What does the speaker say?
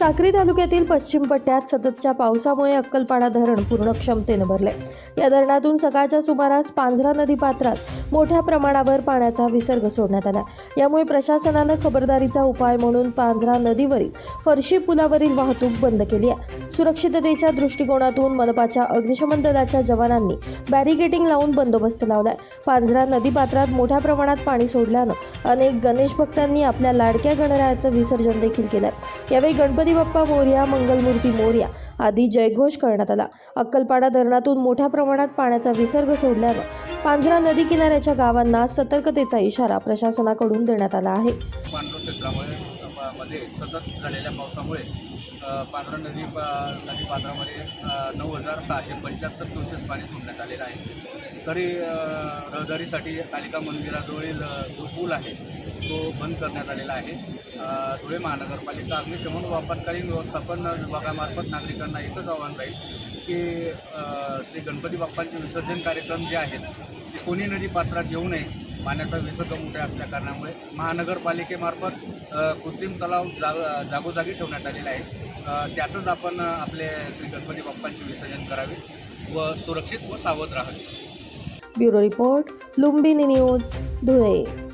साक्री तालुक्यातील पश्चिम पट्ट्यात सततच्या पावसामुळे अक्कलपाडा धरण पूर्ण क्षमतेने भरले। या धरणातून सकाळच्या सुमारास पांझरा नदी पात्रात मोठ्या प्रमाणावर पाण्याचा विसर्ग सोडण्यात आला। यामुळे प्रशासनाने खबरदारीचा उपाय म्हणून पांझरा नदीवरील फरशी पुलावरील वाहतूक बंद केली आहे। सुरक्षिततेच्या दृष्टिकोनातून मनपाच्या अग्निशमन दलाच्या जवानांनी बॅरिकेडिंग लावून बंदोबस्त लावलाय। पांझरा नदी पात्रात मोठ्या प्रमाणात पाणी सोडल्यानं अनेक गणेश भक्तांनी आपल्या लाडक्या गणरायाचं विसर्जन देखील केलंय। यावेळी गणपती बाप्पा मोरया, मंगलमूर्ती मोरया आदी जयघोष करण्यात आला। अक्कलपाडा धरणातून मोठ्या प्रमाणात पाण्याचा विसर्ग सोडल्यानं पांझरा नदी किनाऱ्याच्या गावांना सतर्कतेचा इशारा प्रशासनाकडून देण्यात आला आहे। पांढरा क्षेत्रामध्ये सतत झालेल्या पावसामुळे पांढरा नदी पात्रामध्ये 9,675 क्युसेस पाणी सोडण्यात आलेलं आहे। तरी रहदारीसाठी कालिका मंदिराजवळील जो पूल आहे तो बंद करण्यात आलेला आहे। धुळे महानगरपालिका अग्निशमन व आपत्कालीन व्यवस्थापन विभागामार्फत नागरिकांना एकच आव्हान राहील की श्री गणपती बाप्पांचे विसर्जन कार्यक्रम जे आहेत ते कोणी नदी पात्रात येऊ नये। पाण्याचा विसर्ग मोठ्या असल्या कारणामुळे महानगरपालिकेमार्फत कृत्रिम तलाव जागोजागी ठेवण्यात आलेला आहे। त्यातच आपण आपले श्री गणपती बाप्पांचे विसर्जन करावे व सुरक्षित व सावध राहावे। Bureau report, Lumbini news, Dhule.